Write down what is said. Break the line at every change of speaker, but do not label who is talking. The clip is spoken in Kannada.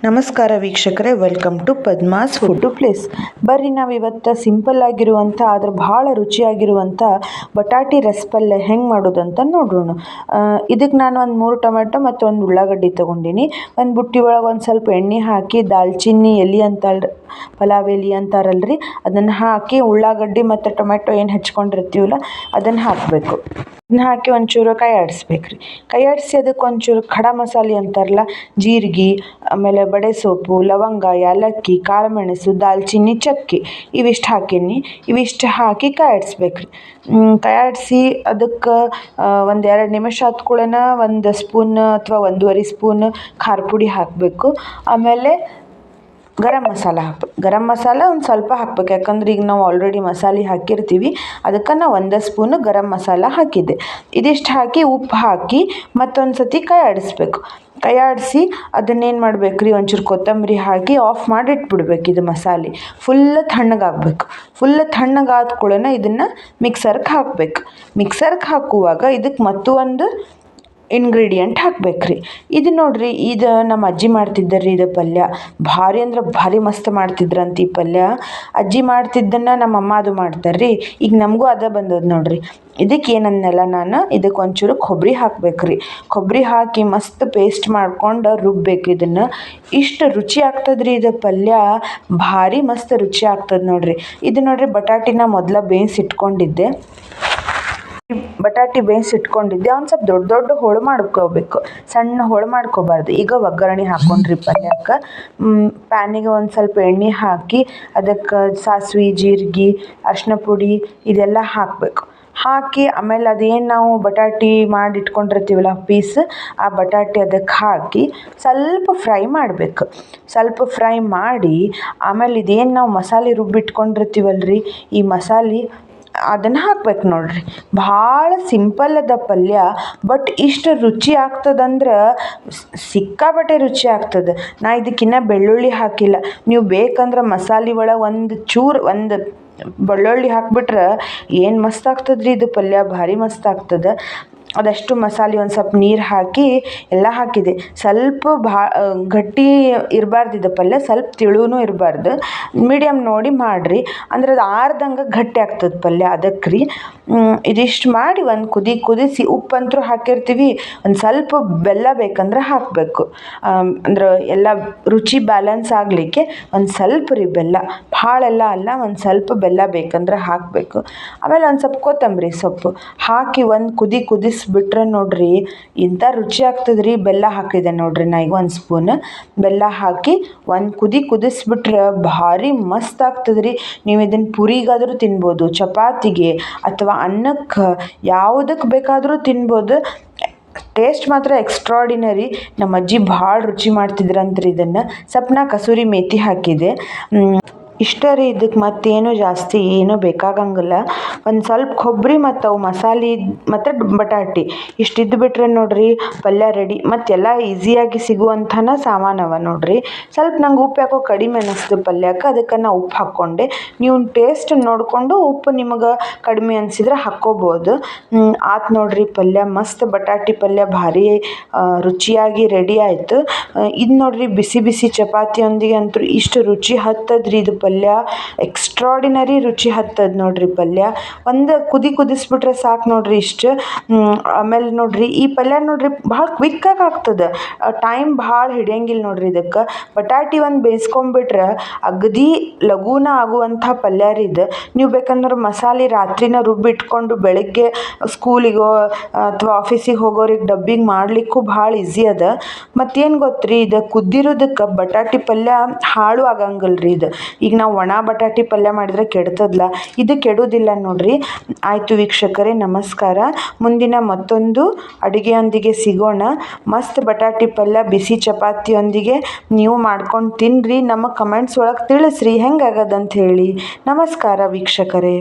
ನಮಸ್ಕಾರ ವೀಕ್ಷಕರೇ, welcome to Padma's food place. ಬರ್ರಿ ನಾವು ಇವತ್ತು ಸಿಂಪಲ್ ಆಗಿರುವಂಥ ಆದ್ರೆ ಭಾಳ ರುಚಿಯಾಗಿರುವಂಥ ಬಟಾಟಿ ರಸಪಲ್ಯ ಹೆಂಗೆ ಮಾಡೋದಂತ ನೋಡೋಣ. ಇದಕ್ಕೆ ನಾನು ಒಂದು 3 ಟೊಮೆಟೊ ಮತ್ತು ಒಂದು ಉಳ್ಳಾಗಡ್ಡಿ ತೊಗೊಂಡಿನಿ. ಒಂದು ಬುಟ್ಟಿ ಒಳಗೆ ಒಂದು ಸ್ವಲ್ಪ ಎಣ್ಣೆ ಹಾಕಿ ದಾಲ್ಚಿನ್ನಿ ಎಲೆ ಅಂತ ಪಲಾವ್ ಎಲೆ ಅಂತಾರಲ್ರಿ, ಅದನ್ನು ಹಾಕಿ ಉಳ್ಳಾಗಡ್ಡಿ ಮತ್ತು ಟೊಮೆಟೊ ಏನು ಹೆಚ್ಕೊಂಡಿರ್ತೀವಲ್ಲ ಅದನ್ನು ಹಾಕಬೇಕು. ಇದನ್ನ ಹಾಕಿ ಒಂಚೂರು ಕೈ ಆಡಿಸ್ಬೇಕ್ರಿ. ಕೈ ಆಡಿಸಿ ಅದಕ್ಕೆ ಒಂಚೂರು ಖಡಾ ಮಸಾಲೆ ಅಂತಾರಲ್ಲ, ಜೀರಿಗೆ, ಆಮೇಲೆ ಬಡೆ ಸೊಪ್ಪು, ಲವಂಗ, ಏಲಕ್ಕಿ, ಕಾಳುಮೆಣಸು, ದಾಲ್ಚಿನ್ನಿ, ಚಕ್ಕೆ ಇವಿಷ್ಟು ಹಾಕೀನಿ. ಇವಿಷ್ಟು ಹಾಕಿ ಕೈ ಆಡಿಸ್ಬೇಕ್ರಿ. ಕೈ ಆಡಿಸಿ ಅದಕ್ಕೆ ಒಂದು 2 ನಿಮಿಷ ಆದ ಕೂಡಲೇ 1 ಸ್ಪೂನ್ ಅಥವಾ 1.5 ಸ್ಪೂನ್ ಖಾರ ಪುಡಿ ಹಾಕಬೇಕು. ಆಮೇಲೆ ಗರಂ ಮಸಾಲ ಹಾಕ್ಬೇಕು. ಗರಂ ಮಸಾಲ ಒಂದು ಸ್ವಲ್ಪ ಹಾಕ್ಬೇಕು, ಯಾಕಂದ್ರೆ ಈಗ ನಾವು ಆಲ್ರೆಡಿ ಮಸಾಲೆ ಹಾಕಿರ್ತೀವಿ. ಅದಕ್ಕೆ ನಾನು 1 ಸ್ಪೂನು ಗರಂ ಮಸಾಲ ಹಾಕಿದ್ದೆ. ಇದಿಷ್ಟು ಹಾಕಿ ಉಪ್ಪು ಹಾಕಿ ಮತ್ತೊಂದು ಸತಿ ಕೈ ಆಡಿಸ್ಬೇಕು. ಕೈ ಆಡಿಸಿ ಅದನ್ನೇನು ಮಾಡ್ಬೇಕ್ರಿ, ಒಂಚೂರು ಕೊತ್ತಂಬರಿ ಹಾಕಿ ಆಫ್ ಮಾಡಿ ಇಟ್ಬಿಡ್ಬೇಕು. ಇದು ಮಸಾಲೆ ಫುಲ್ ತಣ್ಣಗಾಗಬೇಕು. ಫುಲ್ ತಣ್ಣಗಾದ ಕೂಡಲೇ ಇದನ್ನು ಮಿಕ್ಸರ್ಗೆ ಹಾಕಬೇಕು. ಮಿಕ್ಸರ್ಗೆ ಹಾಕುವಾಗ ಇದಕ್ಕೆ ಮತ್ತೊಂದು ಇಂಗ್ರೀಡಿಯೆಂಟ್ ಹಾಕ್ಬೇಕ್ರಿ. ಇದು ನೋಡ್ರಿ, ಇದು ನಮ್ಮ ಅಜ್ಜಿ ಮಾಡ್ತಿದ್ದರ್ರಿ. ಇದು ಪಲ್ಯ ಭಾರಿ ಅಂದ್ರೆ ಭಾರಿ ಮಸ್ತ್ ಮಾಡ್ತಿದ್ರಂತ. ಈ ಪಲ್ಯ ಅಜ್ಜಿ ಮಾಡ್ತಿದ್ದನ್ನು ನಮ್ಮ ಅಮ್ಮ ಅದು ಮಾಡ್ತಾರ್ರಿ. ಈಗ ನಮಗೂ ಅದ ಬಂದದ ನೋಡ್ರಿ. ಇದಕ್ಕೆ ಏನನ್ನೆಲ್ಲ ನಾನು ಇದಕ್ಕೆ ಒಂಚೂರು ಕೊಬ್ಬರಿ ಹಾಕ್ಬೇಕ್ರಿ. ಕೊಬ್ಬರಿ ಹಾಕಿ ಮಸ್ತ್ ಪೇಸ್ಟ್ ಮಾಡ್ಕೊಂಡು ರುಬ್ಬೇಕು. ಇದನ್ನು ಇಷ್ಟು ರುಚಿ ಆಗ್ತದ್ರಿ. ಇದು ಪಲ್ಯ ಭಾರಿ ಮಸ್ತ್ ರುಚಿ ಆಗ್ತದೆ ನೋಡ್ರಿ. ಇದು ನೋಡ್ರಿ, ಬಟಾಟಿನ ಮೊದಲ ಬೇಯಿಸಿಟ್ಕೊಂಡಿದ್ದೆ. ಬಟಾಟಿ ಬೇಯಿಸಿಟ್ಕೊಂಡಿದ್ದೆ. ಒಂದು ಸ್ವಲ್ಪ ದೊಡ್ಡ ದೊಡ್ಡ ಹೋಳು ಮಾಡ್ಕೋಬೇಕು, ಸಣ್ಣ ಹೋಳು ಮಾಡ್ಕೋಬಾರ್ದು. ಈಗ ಒಗ್ಗರಣೆ ಹಾಕೊಂಡ್ರಿ ಪಲ್ಯಕ್ಕೆ. ಪ್ಯಾನಿಗೆ ಒಂದು ಸ್ವಲ್ಪ ಎಣ್ಣೆ ಹಾಕಿ ಅದಕ್ಕೆ ಸಾಸಿವೆ, ಜೀರಿಗೆ, ಅರಿಶಿನ ಪುಡಿ ಇದೆಲ್ಲ ಹಾಕಬೇಕು. ಹಾಕಿ ಆಮೇಲೆ ಅದೇನು ನಾವು ಬಟಾಟಿ ಮಾಡಿ ಇಟ್ಕೊಂಡಿರ್ತೀವಲ್ಲ ಪೀಸ್, ಆ ಬಟಾಟಿ ಅದಕ್ಕೆ ಹಾಕಿ ಸ್ವಲ್ಪ ಫ್ರೈ ಮಾಡಬೇಕು. ಸ್ವಲ್ಪ ಫ್ರೈ ಮಾಡಿ ಆಮೇಲೆ ಇದೇನು ನಾವು ಮಸಾಲೆ ರುಬ್ಬಿಟ್ಕೊಂಡಿರ್ತೀವಲ್ರಿ, ಈ ಮಸಾಲೆ ಅದನ್ನು ಹಾಕ್ಬೇಕು ನೋಡ್ರಿ. ಭಾಳ ಸಿಂಪಲ್ ಅದ ಪಲ್ಯ, ಬಟ್ ಇಷ್ಟು ರುಚಿ ಆಗ್ತದಂದ್ರೆ ಸಿಕ್ಕಾಪಟ್ಟೆ ರುಚಿ ಆಗ್ತದೆ. ನಾ ಇದಕ್ಕಿನ್ನ ಬೆಳ್ಳುಳ್ಳಿ ಹಾಕಿಲ್ಲ. ನೀವು ಬೇಕಂದ್ರೆ ಮಸಾಲೆ ಒಳಗೆ ಒಂದು ಬೆಳ್ಳುಳ್ಳಿ ಹಾಕ್ಬಿಟ್ರೆ ಏನು ಮಸ್ತ್ ಆಗ್ತದ್ರಿ. ಇದು ಪಲ್ಯ ಭಾರಿ ಮಸ್ತ್ ಆಗ್ತದೆ. ಅದಷ್ಟು ಮಸಾಲೆ ಒಂದು ಸ್ವಲ್ಪ ನೀರು ಹಾಕಿ ಎಲ್ಲ ಹಾಕಿದೆ. ಸ್ವಲ್ಪ ಗಟ್ಟಿ ಇರಬಾರ್ದು ಇದು ಪಲ್ಯ, ಸ್ವಲ್ಪ ತಿಳುವೂ ಇರಬಾರ್ದು, ಮೀಡಿಯಮ್ ನೋಡಿ ಮಾಡಿರಿ. ಅಂದ್ರೆ ಅದು ಆರ್ದಂಗೆ ಗಟ್ಟಿ ಆಗ್ತದೆ ಪಲ್ಯ, ಅದಕ್ಕೆ ರೀ. ಇದಿಷ್ಟು ಮಾಡಿ ಒಂದು ಕುದಿಸಿ ಉಪ್ಪಂತೂ ಹಾಕಿರ್ತೀವಿ. ಒಂದು ಸ್ವಲ್ಪ ಬೆಲ್ಲ ಬೇಕಂದ್ರೆ ಹಾಕಬೇಕು. ಅಂದ್ರೆ ಎಲ್ಲ ರುಚಿ ಬ್ಯಾಲೆನ್ಸ್ ಆಗಲಿಕ್ಕೆ ಒಂದು ಸ್ವಲ್ಪ ರೀ ಬೆಲ್ಲ, ಭಾಳೆಲ್ಲ ಅಲ್ಲ, ಒಂದು ಸ್ವಲ್ಪ ಬೆಲ್ಲ ಬೇಕಂದ್ರೆ ಹಾಕಬೇಕು. ಆಮೇಲೆ ಒಂದು ಸ್ವಲ್ಪ ಕೊತ್ತಂಬರಿ ಸೊಪ್ಪು ಹಾಕಿ ಒಂದು ಕುದಿಸ್ಬಿಟ್ರೆ ನೋಡ್ರಿ ಇಂಥ ರುಚಿ ಆಗ್ತದ್ರಿ. ಬೆಲ್ಲ ಹಾಕಿದೆ ನೋಡ್ರಿ ನಾ ಈಗ 1 ಸ್ಪೂನ್ ಬೆಲ್ಲ ಹಾಕಿ ಒಂದು ಕುದಿಸ್ಬಿಟ್ರೆ ಭಾರಿ ಮಸ್ತ್ ಆಗ್ತದ್ರಿ. ನೀವು ಇದನ್ನು ಪುರಿಗಾದರೂ ತಿನ್ಬೋದು, ಚಪಾತಿಗೆ ಅಥವಾ ಅನ್ನಕ್ಕೆ, ಯಾವುದಕ್ಕೆ ಬೇಕಾದರೂ ತಿನ್ಬೋದು. ಟೇಸ್ಟ್ ಮಾತ್ರ ಎಕ್ಸ್ಟ್ರಾಡಿನರಿ. ನಮ್ಮ ಅಜ್ಜಿ ಭಾಳ ರುಚಿ ಮಾಡ್ತಿದ್ರಂತ್ರಿ. ಇದನ್ನು ಸ್ವಲ್ಪ ನಾ ಕಸೂರಿ ಮೇಥಿ ಹಾಕಿದೆ. ಇಷ್ಟ ರೀ. ಇದಕ್ಕೆ ಮತ್ತೇನು ಜಾಸ್ತಿ ಏನೂ ಬೇಕಾಗಂಗಿಲ್ಲ. ಒಂದು ಸ್ವಲ್ಪ ಕೊಬ್ಬರಿ ಮತ್ತು ಅವು ಮಸಾಲೆ ಮತ್ತು ಬಟಾಟಿ ಇಷ್ಟಿದ್ದು ಬಿಟ್ರೆ ನೋಡ್ರಿ ಪಲ್ಯ ರೆಡಿ. ಮತ್ತೆಲ್ಲ ಈಸಿಯಾಗಿ ಸಿಗುವಂಥನ ಸಾಮಾನವ ನೋಡ್ರಿ. ಸ್ವಲ್ಪ ನಂಗೆ ಉಪ್ಪು ಯಾಕೋ ಕಡಿಮೆ ಅನ್ನಿಸ್ತು ಪಲ್ಯಕ್ಕೆ, ಅದಕ್ಕೆ ನಾ ಉಪ್ಪು ಹಾಕ್ಕೊಂಡೆ. ನೀವು ಟೇಸ್ಟ್ ನೋಡಿಕೊಂಡು ಉಪ್ಪು ನಿಮಗೆ ಕಡಿಮೆ ಅನಿಸಿದ್ರೆ ಹಾಕ್ಕೋಬೋದು. ಆತು ನೋಡ್ರಿ ಪಲ್ಯ ಮಸ್ತ್. ಬಟಾಟಿ ಪಲ್ಯ ಭಾರಿ ರುಚಿಯಾಗಿ ರೆಡಿ ಆಯಿತು. ಇದು ನೋಡ್ರಿ ಬಿಸಿ ಬಿಸಿ ಚಪಾತಿಯೊಂದಿಗೆ ಅಂತೂ ಇಷ್ಟು ರುಚಿ ಹತ್ತದ್ರಿ. ಇದು ಪಲ್ಯ ಎಕ್ಸ್ಟ್ರಾಡಿನರಿ ರುಚಿ ಹತ್ತದ ನೋಡ್ರಿ ಪಲ್ಯ. ಒಂದು ಕುದಿಸ್ಬಿಟ್ರೆ ಸಾಕು ನೋಡ್ರಿ ಇಷ್ಟು. ಆಮೇಲೆ ನೋಡ್ರಿ ಈ ಪಲ್ಯ ನೋಡ್ರಿ ಭಾಳ ಕ್ವಿಕ್ಕಾಗಿ ಆಗ್ತದೆ, ಟೈಮ್ ಭಾಳ ಹಿಡಿಯಂಗಿಲ್ಲ ನೋಡ್ರಿ. ಇದಕ್ಕೆ ಬಟಾಟಿ ಒಂದು ಬೇಯಿಸ್ಕೊಂಡ್ಬಿಟ್ರೆ ಅಗದಿ ಲಘೂನ ಆಗುವಂಥ ಪಲ್ಯ ರೀ ಇದು. ನೀವು ಬೇಕಂದ್ರೆ ಮಸಾಲೆ ರಾತ್ರಿನ ರುಬ್ಬಿಟ್ಕೊಂಡು ಬೆಳಗ್ಗೆ ಸ್ಕೂಲಿಗೋ ಅಥವಾ ಆಫೀಸಿಗೆ ಹೋಗೋರಿಗೆ ಡಬ್ಬಿಗೆ ಮಾಡಲಿಕ್ಕೂ ಭಾಳ ಈಸಿ ಅದ. ಮತ್ತೇನು ಗೊತ್ತ್ರಿ, ಇದು ಕುದ್ದಿರೋದಕ್ಕೆ ಬಟಾಟಿ ಪಲ್ಯ ಹಾಳು ಆಗಂಗಿಲ್ಲ ರೀ. ಇದು ಈಗ ನಾವು ಒಣ ಬಟಾಟಿ ಪಲ್ಯ ಮಾಡಿದ್ರೆ ಕೆಡ್ತದಲ್ಲ, ಇದು ಕೆಡೋದಿಲ್ಲ ನೋಡ್ರಿ. ಆಯಿತು ವೀಕ್ಷಕರೇ, ನಮಸ್ಕಾರ. ಮುಂದಿನ ಮತ್ತೊಂದು ಅಡುಗೆಯೊಂದಿಗೆ ಸಿಗೋಣ. ಮಸ್ತ್ ಬಟಾಟಿ ಪಲ್ಯ ಬಿಸಿ ಚಪಾತಿಯೊಂದಿಗೆ ನೀವು ಮಾಡ್ಕೊಂಡು ತಿನ್ನಿರಿ. ನಮ್ಮ ಕಮೆಂಟ್ಸ್ ಒಳಗೆ ತಿಳಿಸ್ರಿ ಹೆಂಗಾಗದಂತ ಹೇಳಿ. ನಮಸ್ಕಾರ ವೀಕ್ಷಕರೇ.